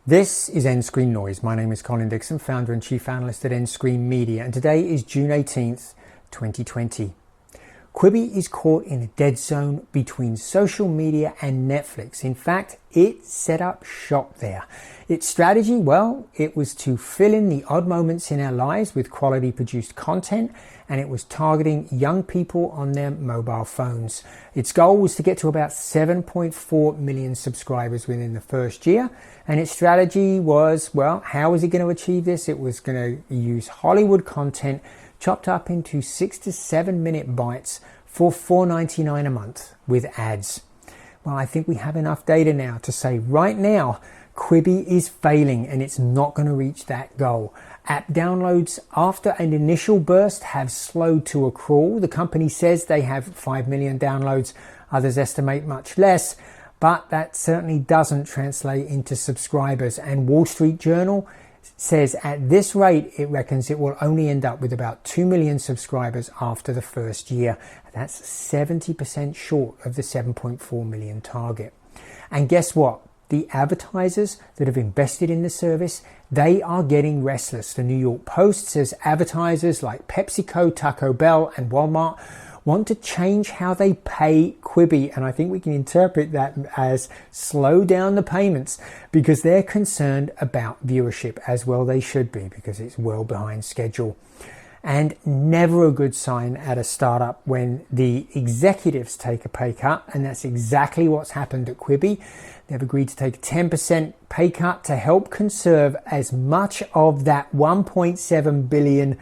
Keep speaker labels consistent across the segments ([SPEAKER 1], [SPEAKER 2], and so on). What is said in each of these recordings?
[SPEAKER 1] This is nScreenNoise. My name is Colin Dixon, founder and chief analyst at nScreen Media, and today is June 18th, 2020. Quibi is caught in a dead zone between social media and Netflix. In fact, it set up shop there. Its strategy, well, it was to fill in the odd moments in our lives with quality produced content, and it was targeting young people on their mobile phones. Its goal was to get to about 7.4 million subscribers within the first year, and its strategy was, well, how was it going to achieve this? It was going to use Hollywood content chopped up into 6 to 7 minute bites for $4.99 a month with ads. Well, I think we have enough data now to say right now Quibi is failing and it's not going to reach that goal. App downloads after an initial burst have slowed to a crawl. The company says they have 5 million downloads. Others estimate much less, but that certainly doesn't translate into subscribers. And Wall Street Journal says at this rate, it reckons it will only end up with about 2 million subscribers after the first year. That's 70% short of the 7.4 million target. And guess what? The advertisers that have invested in the service, they are getting restless. The New York Post says advertisers like PepsiCo, Taco Bell and Walmart want to change how they pay Quibi, and I think we can interpret that as slow down the payments because they're concerned about viewership, as well they should be, because it's well behind schedule. And never a good sign at a startup when the executives take a pay cut, and that's exactly what's happened at Quibi. They've agreed to take a 10% pay cut to help conserve as much of that $1.7 billion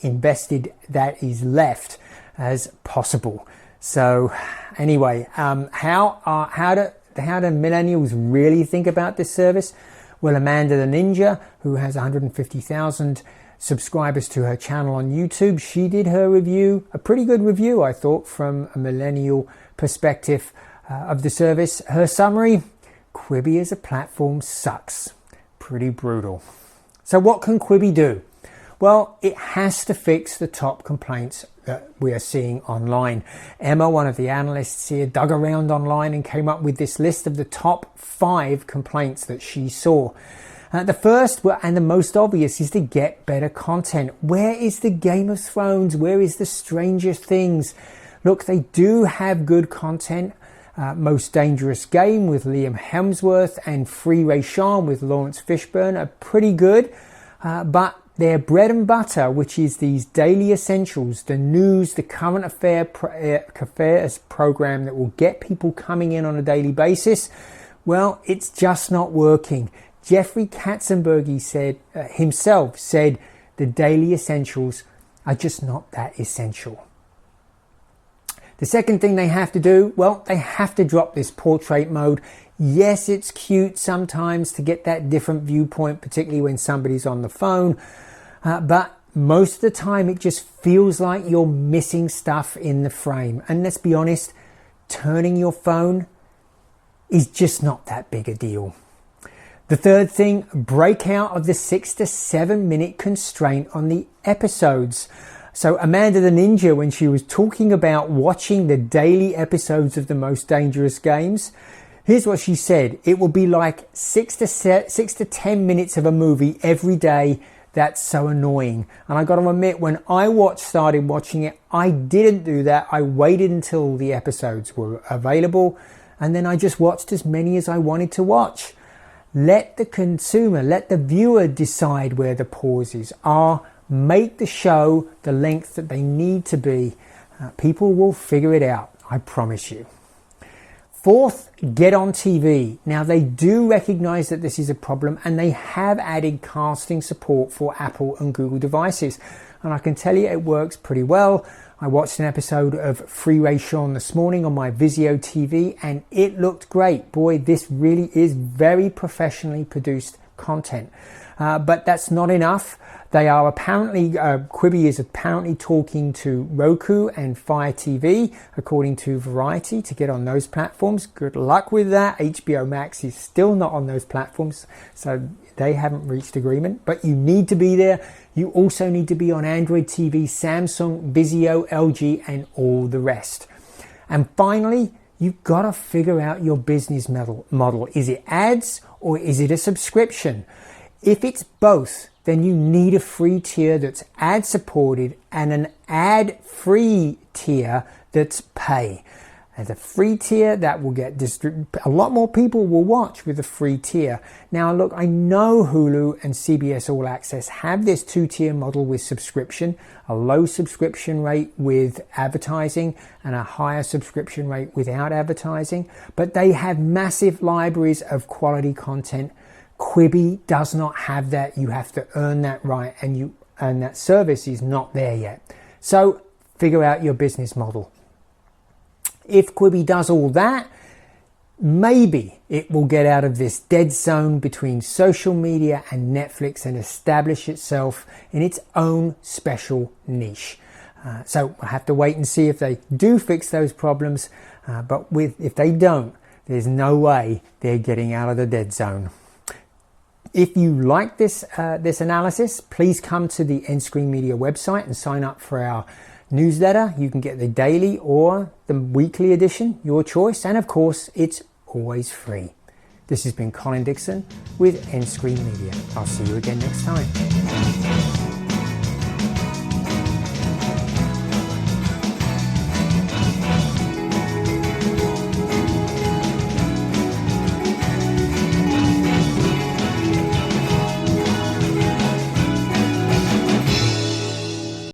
[SPEAKER 1] invested that is left as possible. So anyway, how do millennials really think about this service? Well, Amanda the Ninja, who has 150,000 subscribers to her channel on YouTube, she did her review, a pretty good review, I thought, from a millennial perspective of the service. Her summary: Quibi as a platform sucks. Pretty brutal. So what can Quibi do? Well, it has to fix the top complaints that we are seeing online. Emma, one of the analysts here, dug around online and came up with this list of the top 5 complaints that she saw. The first and the most obvious is to get better content. Where is the Game of Thrones? Where is the Stranger Things? Look, they do have good content. Most Dangerous Game with Liam Hemsworth and Free Ray Sean with Lawrence Fishburne are pretty good, but their bread and butter, which is these daily essentials, the news, the current affairs program that will get people coming in on a daily basis, well, it's just not working. Jeffrey Katzenberg himself said the daily essentials are just not that essential. The second thing they have to do, well, they have to drop this portrait mode. Yes, it's cute sometimes to get that different viewpoint, particularly when somebody's on the phone. But most of the time it just feels like you're missing stuff in the frame. And let's be honest, turning your phone is just not that big a deal. The third thing, break out of the 6 to 7 minute constraint on the episodes. So Amanda the Ninja, when she was talking about watching the daily episodes of the Most Dangerous Games, here's what she said: it will be like 6 to 10 minutes of a movie every day. That's so annoying. And I got to admit, when I started watching it, I didn't do that. I waited until the episodes were available, and then I just watched as many as I wanted to watch. Let the consumer, let the viewer decide where the pauses are. Make the show the length that they need to be. People will figure it out, I promise you. Fourth, get on TV. Now, they do recognize that this is a problem, and they have added casting support for Apple and Google devices. And I can tell you it works pretty well. I watched an episode of Free Ray Sean this morning on my Vizio TV, and it looked great. Boy, this really is very professionally produced content. But that's not enough. They are apparently, Quibi is apparently talking to Roku and Fire TV, according to Variety, to get on those platforms. Good luck with that. HBO Max is still not on those platforms, so they haven't reached agreement. But you need to be there. You also need to be on Android TV, Samsung, Vizio, LG, and all the rest. And finally, you've got to figure out your business model. Is it ads or is it a subscription? If it's both, then you need a free tier that's ad supported and an ad free tier that's pay. As a free tier that will get a lot more people will watch with a free tier. Now look, I know Hulu and CBS All Access have this 2-tier model with subscription, a low subscription rate with advertising and a higher subscription rate without advertising, but they have massive libraries of quality content. Quibi does not have that. You have to earn that right, and that service is not there yet. So figure out your business model. If Quibi does all that, maybe it will get out of this dead zone between social media and Netflix and establish itself in its own special niche. So we'll have to wait and see if they do fix those problems. But if they don't, there's no way they're getting out of the dead zone. If you like this analysis, please come to the nScreen Media website and sign up for our newsletter. You can get the daily or the weekly edition, your choice, and of course it's always free. This has been Colin Dixon with nScreen Media. I'll see you again next time.